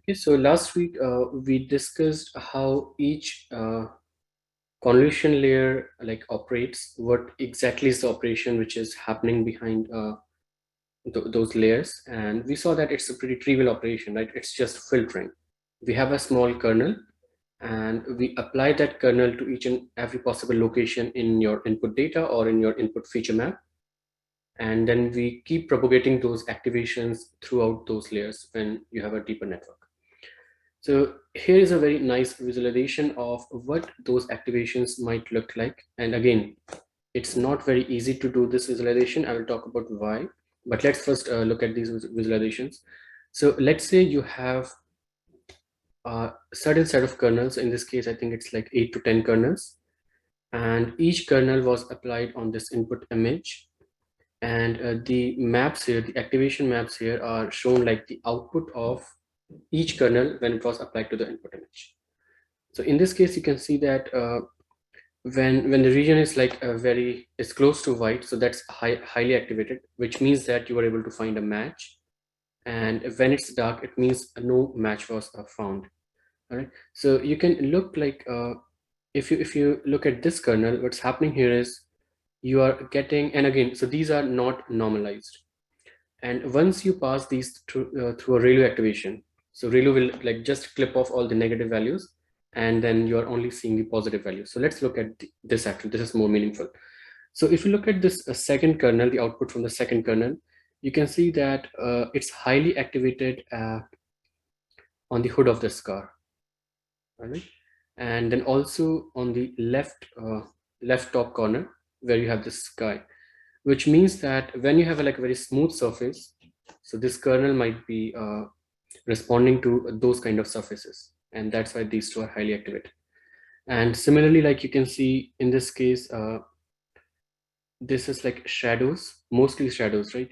Okay, so last week we discussed how each convolution layer operates, what exactly is the operation which is happening behind those layers, and we saw that it's a pretty trivial operation, right? It's just filtering. We have a small kernel and we apply that kernel to each and every possible location in your input data or in your input feature map, and then we keep propagating those activations throughout those layers when you have a deeper network. So here is a very nice visualization of what those activations might look like. And again, it's not very easy to do this visualization. I will talk about why, but let's first look at these visualizations. So let's say you have a certain set of kernels. In this case, I think it's like 8 to 10 kernels. And each kernel was applied on this input image. And the maps here, the activation maps here are shown like the output of each kernel when it was applied to the input image. So in this case, you can see that when the region is like is close to white, so that's highly activated, which means that you are able to find a match. And when it's dark, it means no match was found. All right. So you can look like if you look at this kernel, what's happening here is you are getting, and again, so these are not normalized. And once you pass these through a ReLU activation, so ReLU will like just clip off all the negative values, and then you are only seeing the positive values. So let's look at this actually. This is more meaningful. So if you look at this second kernel, the output from the second kernel, you can see that it's highly activated on the hood of this car. All right. And then also on the left top corner where you have this sky, which means that when you have a very smooth surface, so this kernel might be responding to those kind of surfaces, and that's why these two are highly activated. And similarly, like you can see in this case, this is like shadows, mostly shadows, right?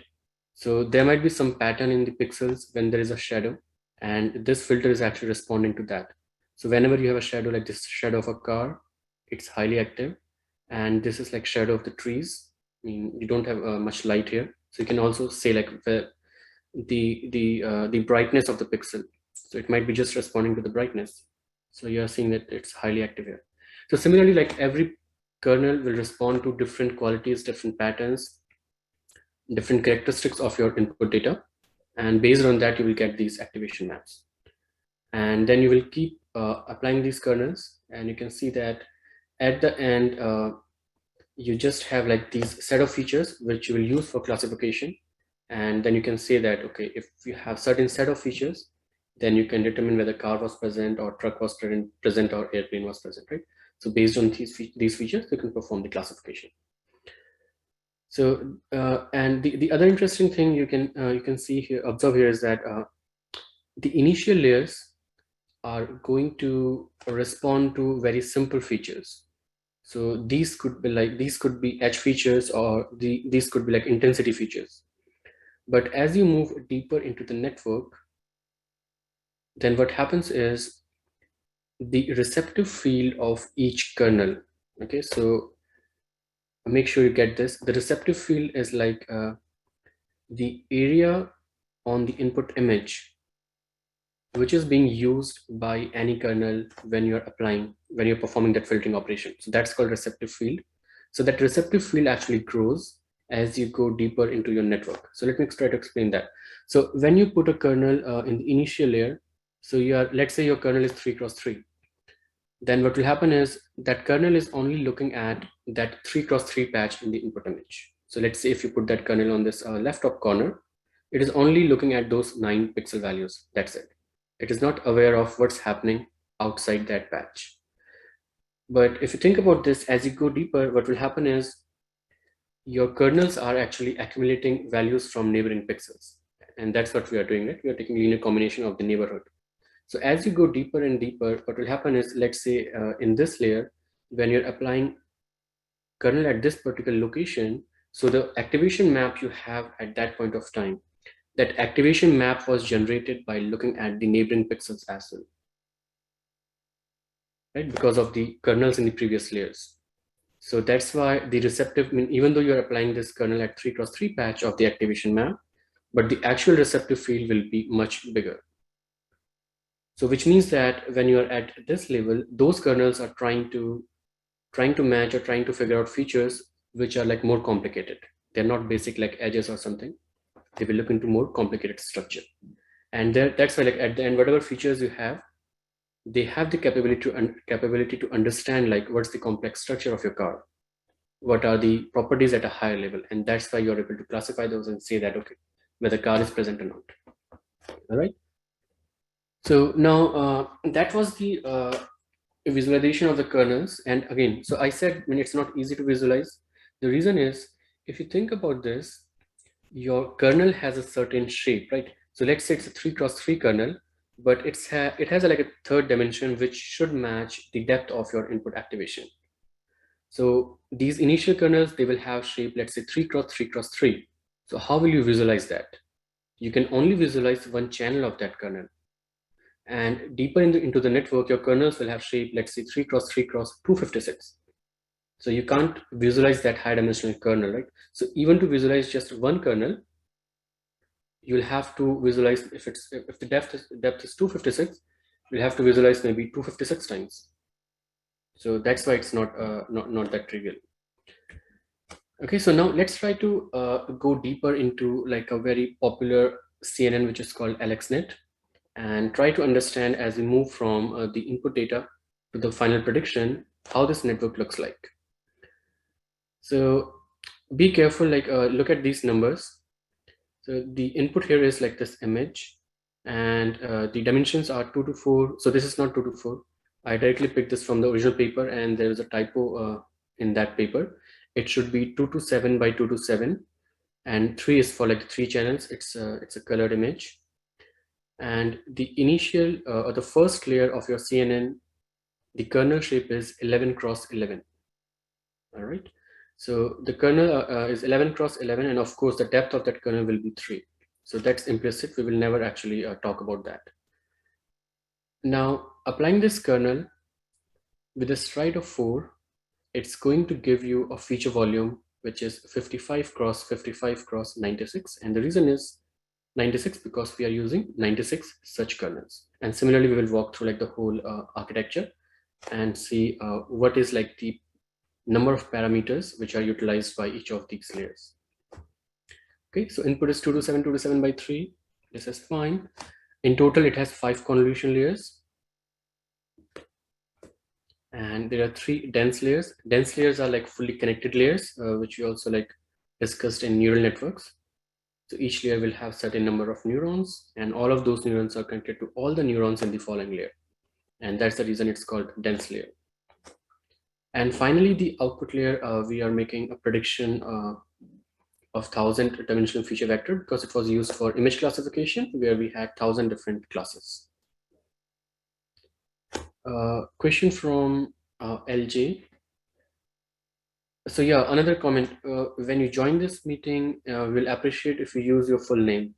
So there might be some pattern in the pixels when there is a shadow, and this filter is actually responding to that. So whenever you have a shadow like this shadow of a car, it's highly active. And this is like shadow of the trees. I mean, you don't have much light here. So you can also say like the brightness of the pixel. So it might be just responding to the brightness. So you are seeing that it's highly active here. So similarly, like every kernel will respond to different qualities, different patterns, different characteristics of your input data. And based on that, you will get these activation maps. And then you will keep applying these kernels. And you can see that at the end, you just have like these set of features which you will use for classification. And then you can say that, okay, if you have certain set of features, then you can determine whether car was present or truck was present or airplane was present, right? So based on these features, you can perform the classification. So and the other interesting thing you can see here, observe here, is that the initial layers are going to respond to very simple features. So these could be edge features, or these could be like intensity features. But as you move deeper into the network, then what happens is the receptive field of each kernel. Okay, so make sure you get this. The receptive field is like the area on the input image which is being used by any kernel when you're performing that filtering operation. So that's called receptive field. So that receptive field actually grows as you go deeper into your network. So let me try to explain that. So when you put a kernel in the initial layer, so let's say your kernel is 3x3, then what will happen is that kernel is only looking at that 3x3 patch in the input image. So let's say if you put that kernel on this left top corner, it is only looking at those 9 pixel values. That's it. It is not aware of what's happening outside that patch. But if you think about this, as you go deeper, what will happen is your kernels are actually accumulating values from neighboring pixels. And that's what we are doing, right? We are taking linear combination of the neighborhood. So as you go deeper and deeper, what will happen is, let's say in this layer, when you're applying kernel at this particular location, so the activation map you have at that point of time, that activation map was generated by looking at the neighboring pixels as well, right? Because of the kernels in the previous layers. So that's why the receptive, even though you're applying this kernel at 3x3 patch of the activation map, but the actual receptive field will be much bigger. So which means that when you are at this level, those kernels are trying to match or trying to figure out features which are like more complicated. They're not basic like edges or something. They will look into more complicated structure. And that's why like at the end, whatever features you have, they have the capability to understand like what's the complex structure of your car, what are the properties at a higher level, and that's why you're able to classify those and say that okay, whether car is present or not. All right. So now that was the visualization of the kernels. And again, so I said when it's not easy to visualize, the reason is if you think about this, your kernel has a certain shape, right? So let's say it's a 3x3 kernel, but it has like a third dimension which should match the depth of your input activation. So these initial kernels, they will have shape, let's say 3x3x3. So how will you visualize that? You can only visualize one channel of that kernel. And deeper into the network, your kernels will have shape, let's say 3x3x256. So you can't visualize that high dimensional kernel, right? So even to visualize just one kernel, you'll have to visualize if the depth is 256, you'll have to visualize maybe 256 times. So that's why it's not that trivial. Okay, so now let's try to go deeper into like a very popular CNN, which is called AlexNet, and try to understand as we move from the input data to the final prediction, how this network looks like. So be careful, like look at these numbers. So the input here is like this image, and the dimensions are 2 to 4. So this is not 2 to 4. I directly picked this from the original paper, and there is a typo in that paper. It should be 2 to 7 by 2 to 7, and 3 is for like 3 channels. It's a colored image. And the initial or the first layer of your CNN, the kernel shape is 11 cross 11. All right. So the kernel is 11 cross 11, and of course the depth of that kernel will be 3. So that's implicit. We will never actually talk about that. Now, applying this kernel with a stride of 4, it's going to give you a feature volume which is 55 cross 55 cross 96. And the reason is 96 because we are using 96 such kernels. And similarly, we will walk through like the whole architecture and see what is like the number of parameters which are utilized by each of these layers. Okay, so input is 2 to 7, 2 to 7 by 3. This is fine. In total, it has 5 convolution layers. And there are 3 dense layers. Dense layers are like fully connected layers, which we also like discussed in neural networks. So each layer will have certain number of neurons, and all of those neurons are connected to all the neurons in the following layer. And that's the reason it's called dense layer. And finally, the output layer, we are making a prediction of 1000 dimensional feature vector because it was used for image classification where we had 1000 different classes. Question from LJ. So yeah, another comment, when you join this meeting, we'll appreciate if you use your full name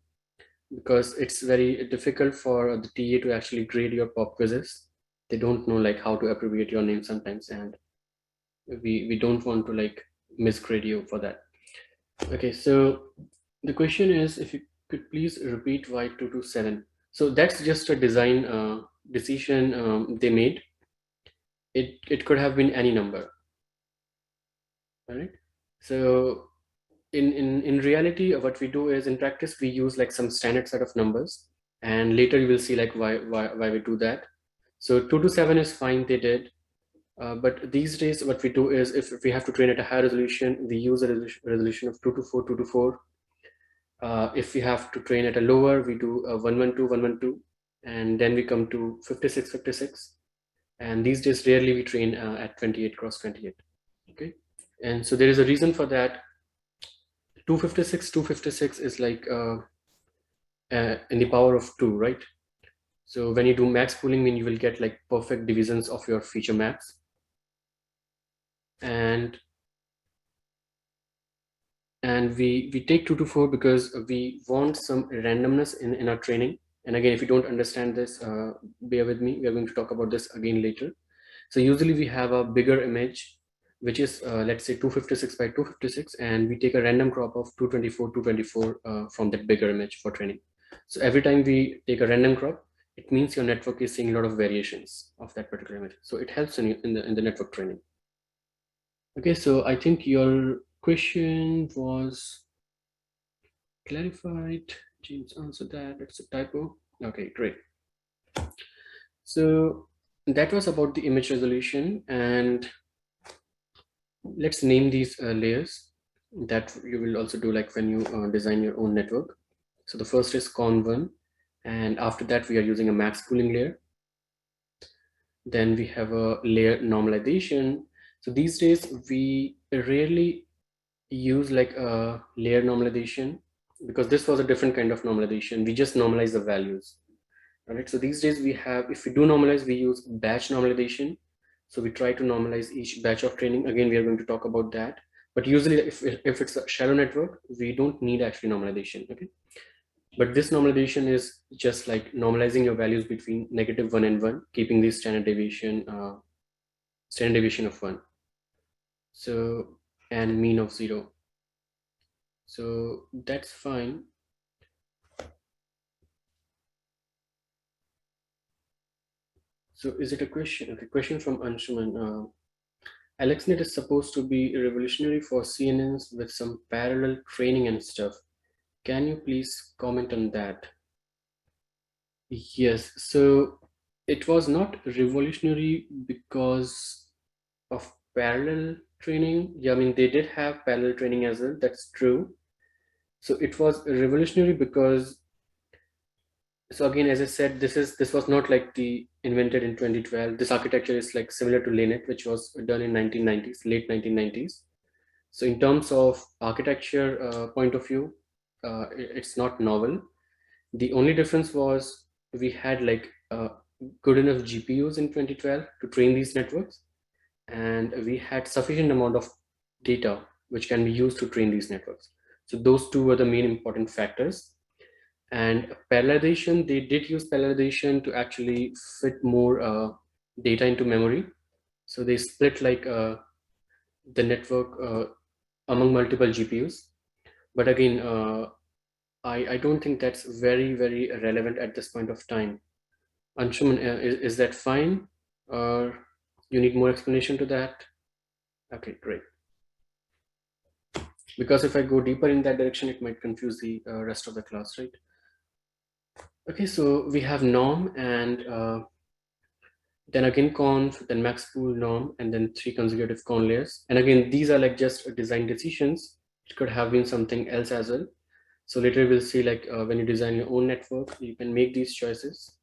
because it's very difficult for the TA to actually grade your pop quizzes. They don't know like how to abbreviate your name sometimes, and we don't want to like misgrade you for that. Okay, so the question is if you could please repeat why 227. So that's just a design decision they made. It could have been any number. All right. So in reality, what we do is in practice we use like some standard set of numbers, and later you will see like why we do that. So 2 to 7 is fine, they did. But these days, what we do is if we have to train at a high resolution, we use a resolution of 2 to 4, 2 to 4. If we have to train at a lower, we do 112, 112, and then we come to 56, 56. And these days, rarely we train at 28 cross 28. Okay, and so there is a reason for that. 256 is like in the power of 2, right? So when you do max pooling, then you will get like perfect divisions of your feature maps. And we take 2 to 4 because we want some randomness in our training. And again, if you don't understand this, bear with me. We are going to talk about this again later. So usually we have a bigger image, which is let's say 256 by 256, and we take a random crop of 224, 224 from that bigger image for training. So every time we take a random crop, it means your network is seeing a lot of variations of that particular image. So it helps in the network training. Okay, so I think your question was clarified. James answered that. It's a typo. Okay, great. So that was about the image resolution, and let's name these layers that you will also do like when you design your own network. So the first is Con1, and after that we are using a max pooling layer. Then we have a layer normalization. So these days we rarely use like a layer normalization, because this was a different kind of normalization. We just normalize the values. All right, so these days we have, if we do normalize, we use batch normalization. So we try to normalize each batch of training. Again, we are going to talk about that. But usually if it's a shallow network, we don't need actually normalization, okay? But this normalization is just like normalizing your values between -1 and 1, keeping the standard deviation of 1. So, and mean of 0. So that's fine. So is it a question? Okay, question from Anshuman. AlexNet is supposed to be revolutionary for CNNs with some parallel training and stuff. Can you please comment on that? Yes, so it was not revolutionary because of parallel training. Yeah, I mean, they did have parallel training as well. That's true. So it was revolutionary because, so again, as I said, this was not like the invented in 2012. This architecture is like similar to LANet, which was done in 1990s, late 1990s. So in terms of architecture point of view, it's not novel. The only difference was we had like good enough GPUs in 2012 to train these networks, and we had sufficient amount of data which can be used to train these networks. So those two were the main important factors. And parallelization, they did use parallelization to actually fit more data into memory. So they split like the network among multiple GPUs. But again, I don't think that's very relevant at this point of time. Anshuman, is that fine? Or you need more explanation to that? Okay, great. Because if I go deeper in that direction, it might confuse the rest of the class, right? Okay, so we have norm, and then again conf, then max pool norm, and then 3 consecutive con layers. And again, these are like just design decisions. It could have been something else as well. So later we'll see like when you design your own network, you can make these choices.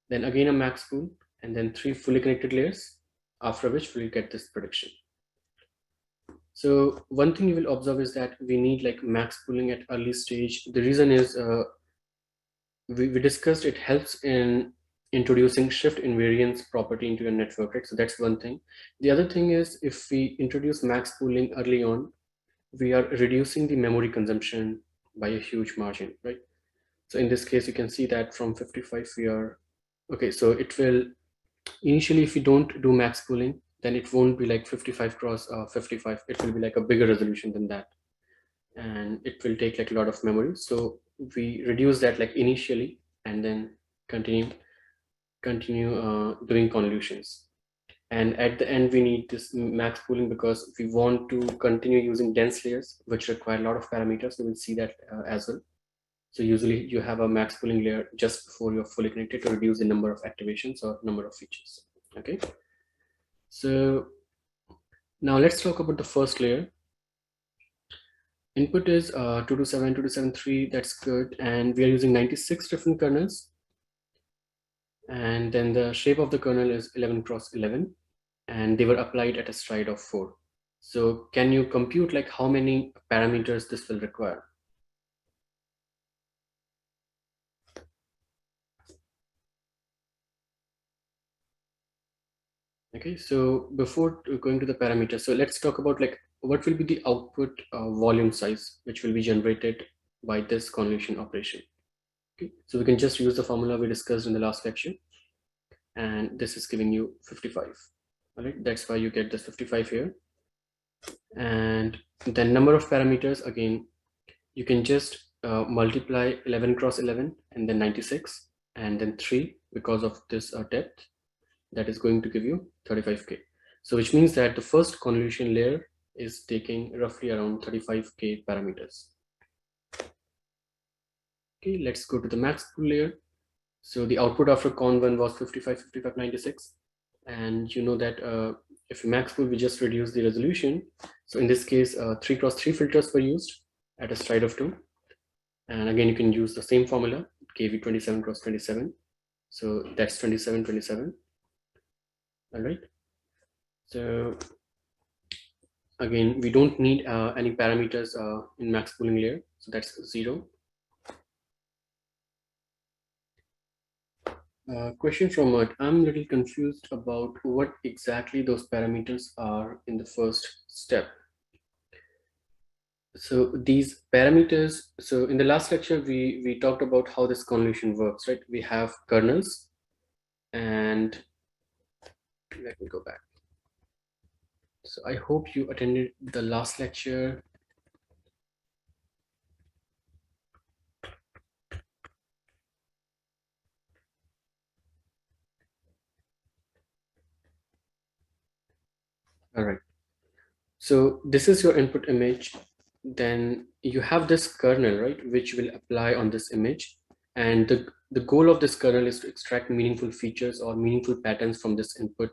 Then again a max pool, and then 3 fully connected layers, after which we'll get this prediction. So one thing you will observe is that we need like max pooling at early stage. The reason is we discussed it helps in introducing shift invariance property into your network, right? So that's one thing. The other thing is if we introduce max pooling early on, we are reducing the memory consumption by a huge margin, right? So in this case, you can see that from 55 we are, okay, so it will, initially if we don't do max pooling, then it won't be like 55 cross 55, it will be like a bigger resolution than that. And it will take like a lot of memory. So we reduce that like initially, and then continue doing convolutions. And at the end, we need this max pooling because we want to continue using dense layers, which require a lot of parameters. We will see that as well. So usually you have a max pooling layer just before you're fully connected to reduce the number of activations or number of features. Okay. So now let's talk about the first layer. Input is 227, 2273, that's good. And we are using 96 different kernels. And then the shape of the kernel is 11 cross 11. And they were applied at a stride of 4. So can you compute like how many parameters this will require? Okay, so before going to the parameters, so let's talk about like what will be the output volume size which will be generated by this convolution operation. Okay, so we can just use the formula we discussed in the last lecture, and this is giving you 55. All right, that's why you get this 55 here. And the number of parameters, again, you can just multiply 11 cross 11 and then 96. and then 3 because of this depth. That is going to give you 35K. So which means that the first convolution layer is taking roughly around 35K parameters. Okay, let's go to the max pool layer. So the output after con1 was 55, 55, 96. And you know that if you max pool, we just reduce the resolution. So in this case, 3x3 filters were used at a stride of 2. And again, you can use the same formula, KV27x27. So that's 27, 27. All right. So again, we don't need any parameters in max pooling layer. So that's 0. Question from Mert. I'm a little confused about what exactly those parameters are in the first step. So these parameters, so in the last lecture, we talked about how this convolution works, right? We have kernels, and let me go back. So I hope you attended the last lecture. All right. So this is your input image. Then you have this kernel, right, which will apply on this image. And the goal of this kernel is to extract meaningful features or meaningful patterns from this input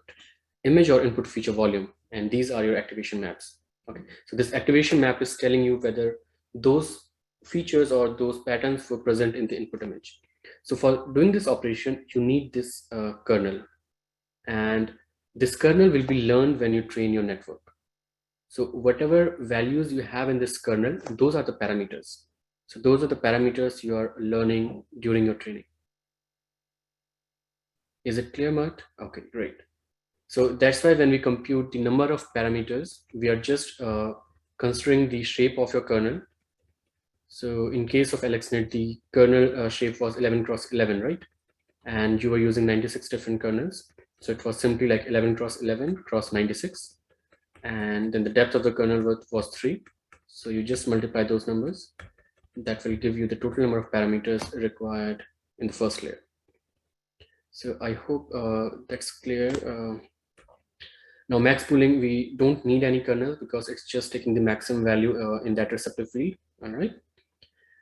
image or input feature volume. And these are your activation maps. Okay, so this activation map is telling you whether those features or those patterns were present in the input image. So for doing this operation, you need this kernel. And this kernel will be learned when you train your network. So whatever values you have in this kernel, those are the parameters. So those are the parameters you are learning during your training. Is it clear, Matt? Okay, great. So that's why when we compute the number of parameters, we are just considering the shape of your kernel. So in case of AlexNet, the kernel shape was 11 cross 11, right? And you were using 96 different kernels. So it was simply like 11 cross 11 cross 96. And then the depth of the kernel was 3. So you just multiply those numbers. That will give you the total number of parameters required in the first layer. So I hope that's clear. Now max pooling, we don't need any kernel because it's just taking the maximum value in that receptive field. All right.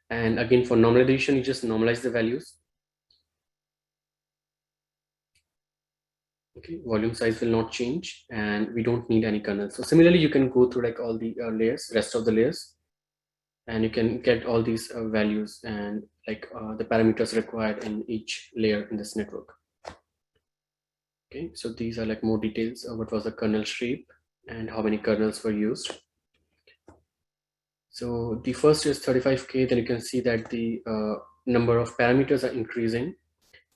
And again, for normalization, you just normalize the values. Okay, volume size will not change, and we don't need any kernel. So similarly, you can go through like all the layers, rest of the layers, and you can get all these values and like the parameters required in each layer in this network. Okay, so these are like more details of what was the kernel shape and how many kernels were used. So the first is 35K, then you can see that the number of parameters are increasing.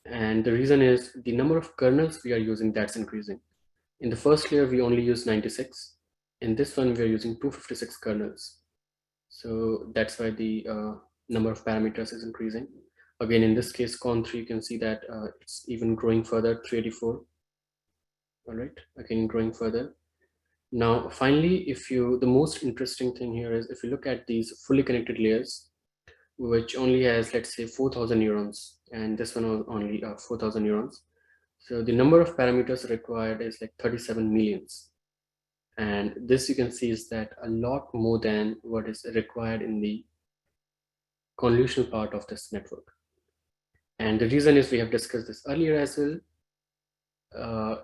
And the reason is the number of kernels we are using, that's increasing. In the first layer, we only use 96. In this one, we are using 256 kernels. So that's why the number of parameters is increasing. Again, in this case, con3, you can see that it's even growing further, 384. All right, again, growing further. Now, finally, the most interesting thing here is if you look at these fully connected layers, which only has, let's say, 4,000 neurons, and this one was only 4,000 neurons. So the number of parameters required is like 37 millions. And this you can see is that a lot more than what is required in the convolutional part of this network. And the reason is we have discussed this earlier as well.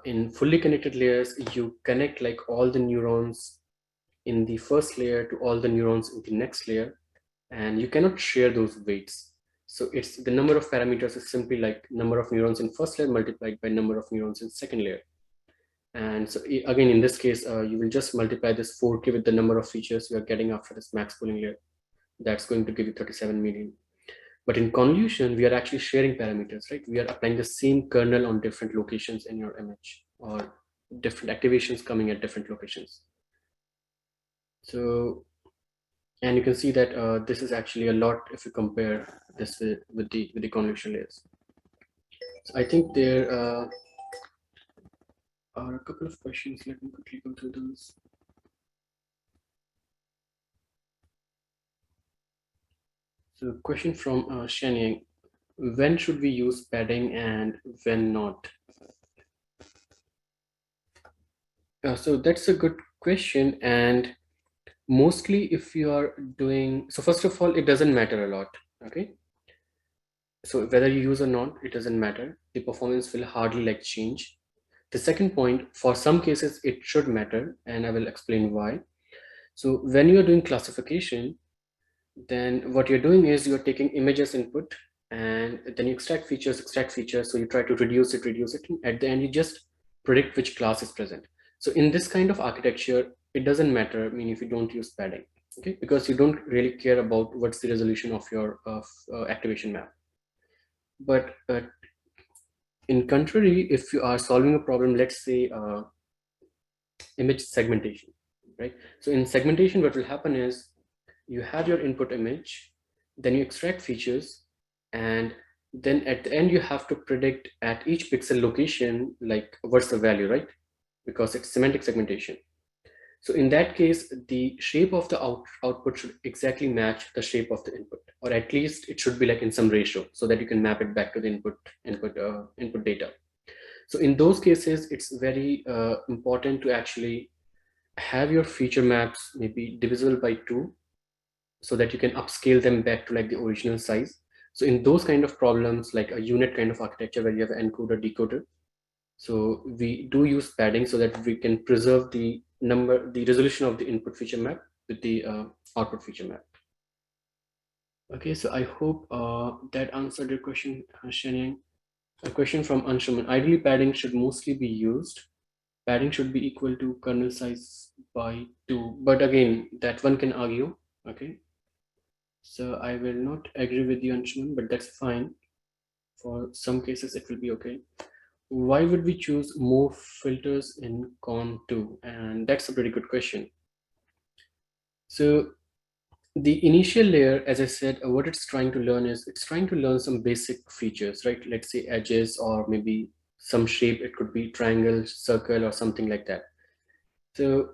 In fully connected layers, you connect like all the neurons in the first layer to all the neurons in the next layer, and you cannot share those weights. So it's the number of parameters is simply like number of neurons in first layer multiplied by number of neurons in second layer. And so again, in this case, you will just multiply this 4K with the number of features you are getting after this max pooling layer. That's going to give you 37 million. But in convolution, we are actually sharing parameters, right? We are applying the same kernel on different locations in your image, or different activations coming at different locations. So, and you can see that this is actually a lot if you compare this with the convolution layers. So I think there are a couple of questions. Let me quickly go through those. So question from Shenyang. when should we use padding and when not? So that's a good question. And mostly if you are doing, so first of all, it doesn't matter a lot. Okay. So whether you use or not, it doesn't matter. The performance will hardly like change. The second point, for some cases, it should matter, and I will explain why. So when you are doing classification, then what you're doing is you're taking images input and then you extract features. So you try to reduce it. And at the end, you just predict which class is present. So in this kind of architecture, it doesn't matter, I mean, if you don't use padding, okay, because you don't really care about what's the resolution of your activation map. But in contrary, if you are solving a problem, let's say image segmentation, right? So in segmentation, what will happen is you have your input image, then you extract features, and then at the end you have to predict at each pixel location like what's the value, right? Because it's semantic segmentation. So in that case, the shape of the output should exactly match the shape of the input, or at least it should be like in some ratio, so that you can map it back to the input data. So in those cases, it's very important to actually have your feature maps maybe divisible by 2, so that you can upscale them back to like the original size. So in those kind of problems, like a unit kind of architecture where you have encoder decoder, so we do use padding so that we can preserve the resolution of the input feature map with the output feature map. Okay, so I hope that answered your question, Shenyang. A question from Anshuman. Ideally, padding should mostly be used. Padding should be equal to kernel size by 2. But again, that one can argue. Okay. So I will not agree with you, Anshuman, but that's fine. For some cases, it will be okay. Why would we choose more filters in Con2? And that's a pretty good question. So the initial layer, as I said, what it's trying to learn is it's trying to learn some basic features, right? Let's say edges or maybe some shape. It could be triangle, circle, or something like that. So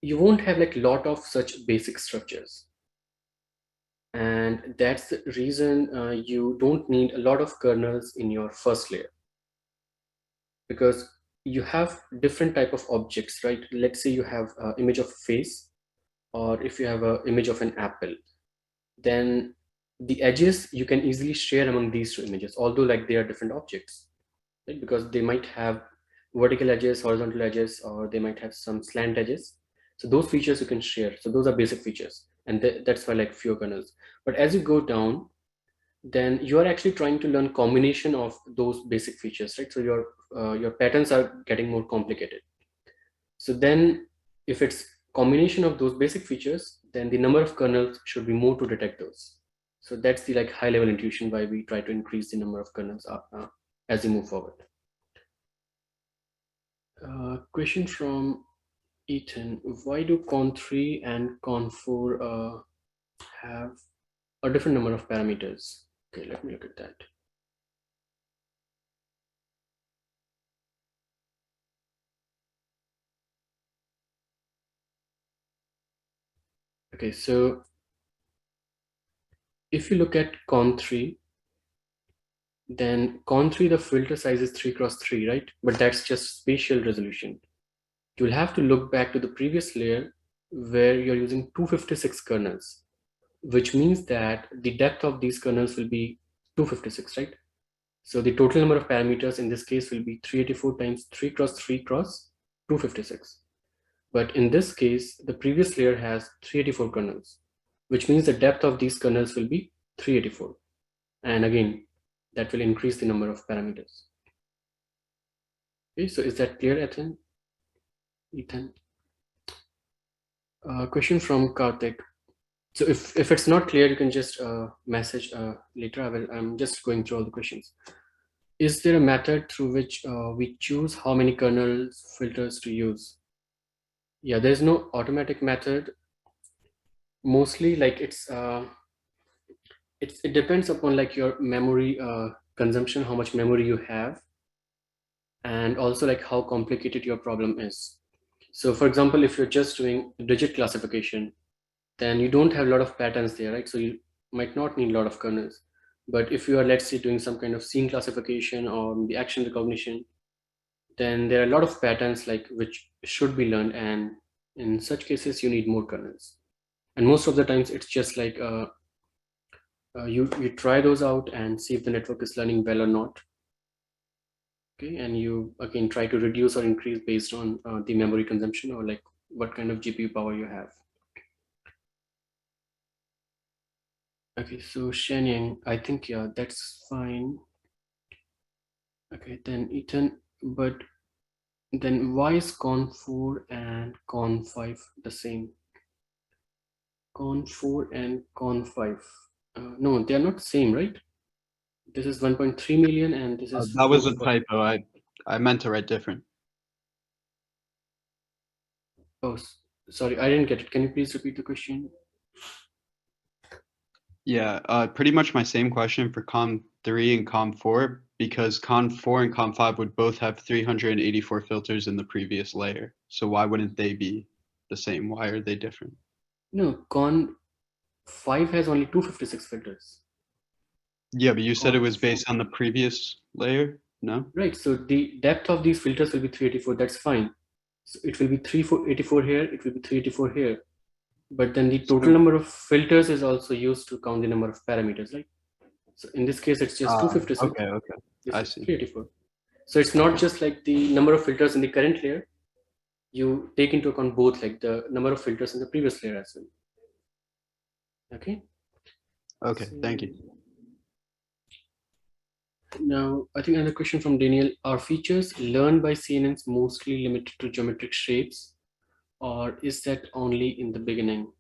you won't have like a lot of such basic structures. And that's the reason you don't need a lot of kernels in your first layer, because you have different type of objects, right? Let's say you have an image of a face, or if you have an image of an apple, then the edges you can easily share among these two images, although like they are different objects, right? Because they might have vertical edges, horizontal edges, or they might have some slant edges. So those features you can share. So those are basic features, and that's why like fewer kernels. But as you go down, then you are actually trying to learn combination of those basic features, right? So your patterns are getting more complicated. So then if it's combination of those basic features, then the number of kernels should be more to detect those. So that's the like high level intuition why we try to increase the number of kernels as we move forward. Question from Ethan. Why do Con3 and Con4 have a different number of parameters? Okay, let me look at that. Okay, so if you look at Con3, then Con3, the filter size is 3 cross 3, right? But that's just spatial resolution. You'll have to look back to the previous layer where you're using 256 kernels, which means that the depth of these kernels will be 256, right? So the total number of parameters in this case will be 384 times 3 cross 3 cross 256. But in this case, the previous layer has 384 kernels, which means the depth of these kernels will be 384. And again, that will increase the number of parameters. Okay, so is that clear, Ethan? Question from Karthik. So if it's not clear, you can just message later. I'm just going through all the questions. Is there a method through which we choose how many kernel filters to use? Yeah, there's no automatic method. Mostly like it depends upon like your memory consumption, how much memory you have, and also like how complicated your problem is. So for example, if you're just doing digit classification, then you don't have a lot of patterns there, right? So you might not need a lot of kernels. But if you are, let's say, doing some kind of scene classification or the action recognition, then there are a lot of patterns like which should be learned, and in such cases you need more kernels. And most of the times it's just like you try those out and see if the network is learning well or not. Okay, and you again try to reduce or increase based on the memory consumption or like what kind of GPU power you have. Okay, so Shenyang, I think, yeah, that's fine. Okay, then Ethan, but then why is con 4 and con 5 the same? Con 4 and con 5. No, they are not same, right? This is 1.3 million and this is That was a 440. typo. I meant to write different. Oh, sorry, I didn't get it. Can you please repeat the question? Yeah, pretty much my same question for COM3 and COM4, because COM4 and COM5 would both have 384 filters in the previous layer. So why wouldn't they be the same? Why are they different? No, con 5 has only 256 filters. Yeah, but you said it Con was based on the previous layer, no? Right, so the depth of these filters will be 384, that's fine. So it will be 384 here, it will be 384 here. But then the total So, number of filters is also used to count the number of parameters, right? So in this case, it's just 256. okay, This I is see. 384. So it's not just like the number of filters in the current layer. You take into account both, like the number of filters in the previous layer as well. Okay. Okay, So thank you. now, I think another question from Daniel: are features learned by CNNs mostly limited to geometric shapes, or is that only in the beginning?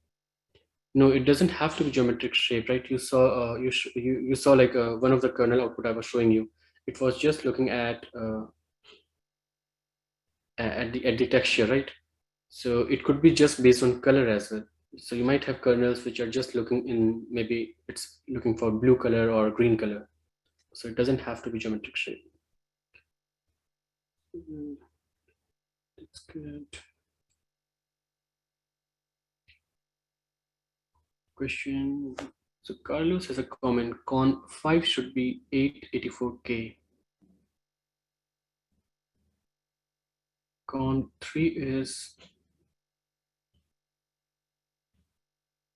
No, it doesn't have to be geometric shape, right? You saw you saw like one of the kernel output I was showing you. It was just looking at the texture, right? So it could be just based on color as well. So you might have kernels which are just looking in, maybe it's looking for blue color or green color. So it doesn't have to be geometric shape. That's good. Question. So Carlos has a comment. Con 5 should be 884K. Con 3 is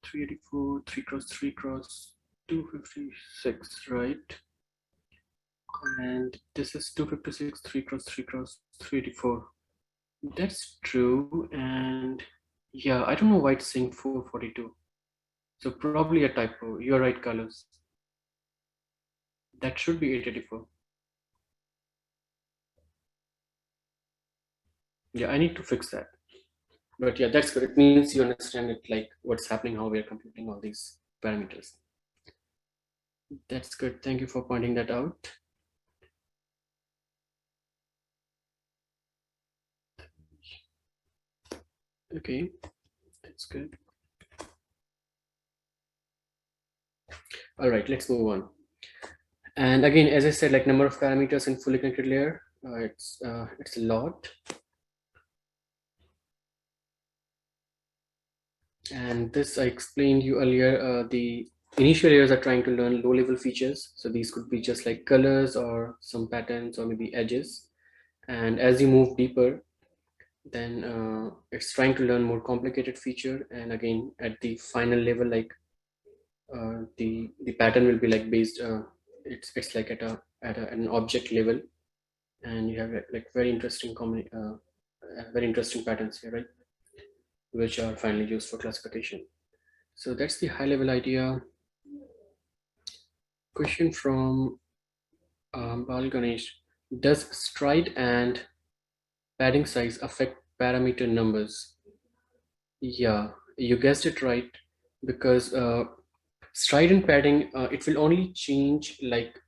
384, 3 cross 3 cross 256, right? And this is 256, 3 cross 3 cross 384. That's true. And yeah, I don't know why it's saying 442. So probably a typo. You're right, Carlos. That should be 884. Yeah, I need to fix that. But yeah, that's good. It means you understand it, like what's happening, how we are computing all these parameters. That's good. Thank you for pointing that out. Okay, that's good. All right, let's move on. And again, as I said, like number of parameters in fully connected layer, it's a lot. And this I explained you earlier. The initial layers are trying to learn low-level features. So these could be just like colors or some patterns or maybe edges. And as you move deeper, then it's trying to learn more complicated feature. And again, at the final level, like the pattern will be like based. It's like at an object level, and you have like very interesting very interesting patterns here, right? Which are finally used for classification. So that's the high level idea. Question from Bal Ganesh. Does stride and padding size affect parameter numbers? Yeah, you guessed it right. Because stride and padding, it will only change like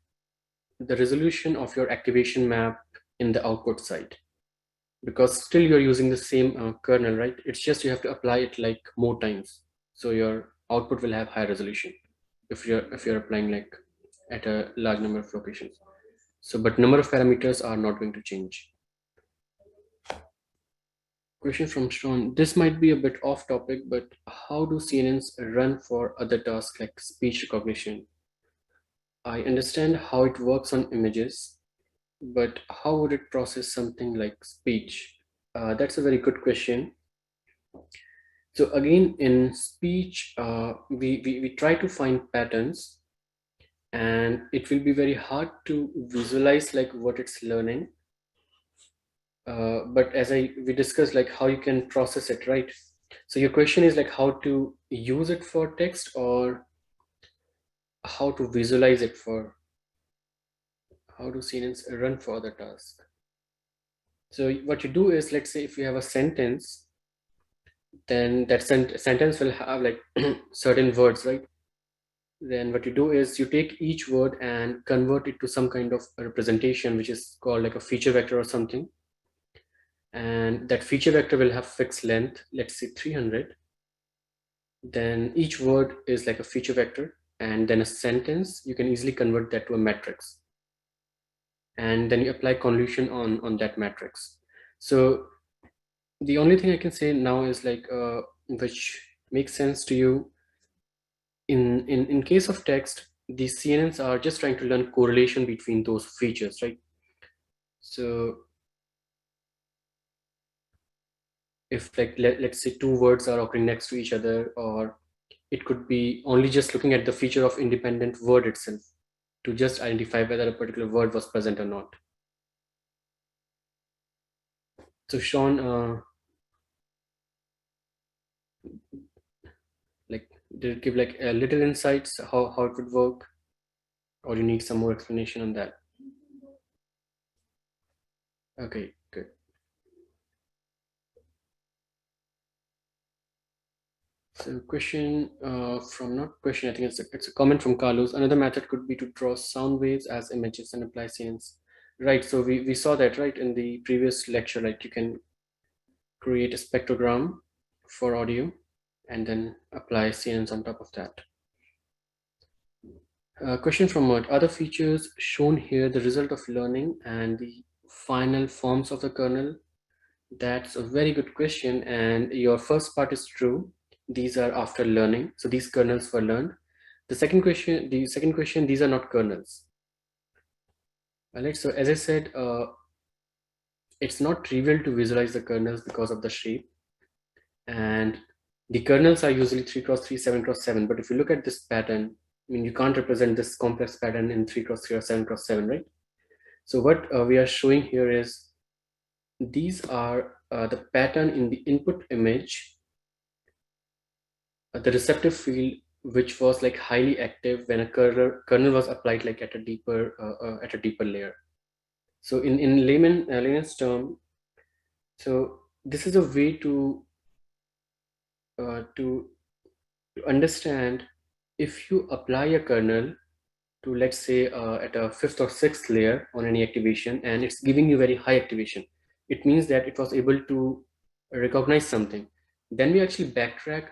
the resolution of your activation map in the output side. Because still you're using the same kernel, right? It's just you have to apply it like more times. So your output will have high resolution if you're applying like at a large number of locations. So, but number of parameters are not going to change. Question from Sean. This might be a bit off topic, but how do CNNs run for other tasks like speech recognition? I understand how it works on images, but how would it process something like speech? That's a very good question. So again, in speech, we try to find patterns, and it will be very hard to visualize like what it's learning. But as we discussed, like how you can process it, right? So your question is like how to use it for text or how to visualize it for, how do CNNs run for the task? So what you do is, let's say if you have a sentence, then that sentence will have like certain words, right? Then what you do is you take each word and convert it to some kind of a representation, which is called like a feature vector or something. And that feature vector will have fixed length, let's say 300. Then each word is like a feature vector, and then a sentence, you can easily convert that to a matrix. And then you apply convolution on that matrix. So the only thing I can say now is like, which makes sense to you, in case of text, these CNNs are just trying to learn correlation between those features, right? So if like let's say two words are occurring next to each other, or it could be only just looking at the feature of independent word itself to just identify whether a particular word was present or not. So Sean, like, did it give like a little insights how it would work, or you need some more explanation on that? Okay, good. So question from, not question, I think it's a comment from Carlos. Another method could be to draw sound waves as images and apply scenes. Right, so we saw that, right, in the previous lecture, like you can create a spectrogram for audio and then apply scenes on top of that. Question from Mert. Other features shown here the result of learning and the final forms of the kernel? That's a very good question, and your first part is true. These are after learning, so these kernels were learned. The second question, these are not kernels. All right, so as I said, it's not trivial to visualize the kernels because of the shape, and the kernels are usually 3 cross 3, 7 cross 7. But if you look at this pattern, I mean, you can't represent this complex pattern in 3 cross 3 or 7 cross 7, right? So what we are showing here is these are the pattern in the input image, the receptive field, which was like highly active when a kernel was applied like at a deeper layer. So in layman's term, so this is a way to understand if you apply a kernel to, let's say, at a 5th or 6th layer on any activation, and it's giving you very high activation, it means that it was able to recognize something. Then we actually backtrack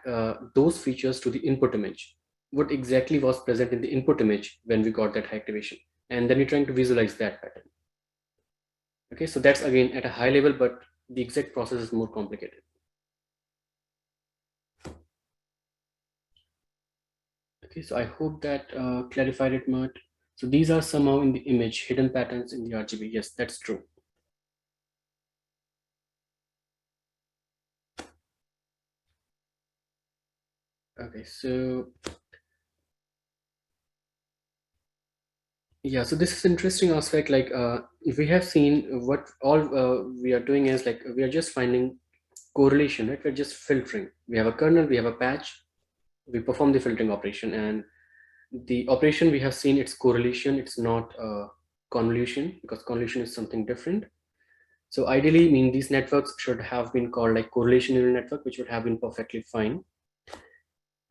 those features to the input image. What exactly was present in the input image when we got that high activation? And then we're trying to visualize that pattern. Okay, so that's again at a high level, but the exact process is more complicated. Okay, so I hope that clarified it, Mert. So these are somehow in the image, hidden patterns in the RGB. Yes, that's true. Okay, so yeah, so this is interesting aspect. Like we have seen what all we are doing is like we are just finding correlation, right? We're just filtering. We have a kernel, we have a patch, we perform the filtering operation, and the operation we have seen, it's correlation, it's not convolution, because convolution is something different. So ideally, I mean, these networks should have been called like correlation neural network, which would have been perfectly fine.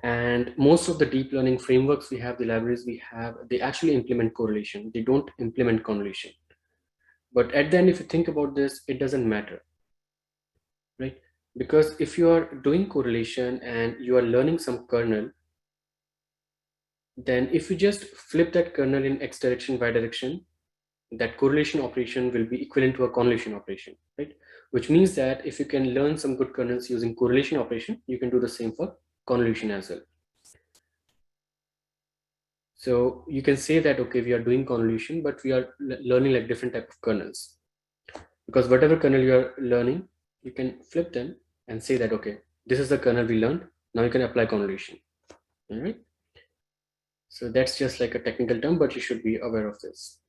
And most of the deep learning frameworks we have, the libraries we have, they actually implement correlation. They don't implement convolution. But at the end, if you think about this, it doesn't matter, right? Because if you are doing correlation and you are learning some kernel, then if you just flip that kernel in x direction, y direction, that correlation operation will be equivalent to a convolution operation, right? Which means that if you can learn some good kernels using correlation operation, you can do the same for convolution as well. So you can say that, okay, we are doing convolution, but we are learning like different type of kernels, because whatever kernel you are learning, you can flip them and say that, okay, this is the kernel we learned. Now you can apply convolution. All right. So that's just like a technical term, but you should be aware of this.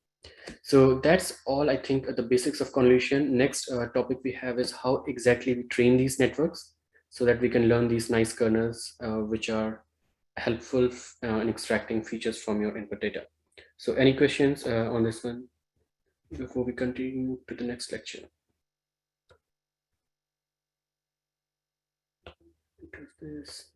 So that's all, I think, the basics of convolution. Next topic we have is how exactly we train these networks so that we can learn these nice kernels, which are helpful in extracting features from your input data. So any questions on this one before we continue to the next lecture? What is this?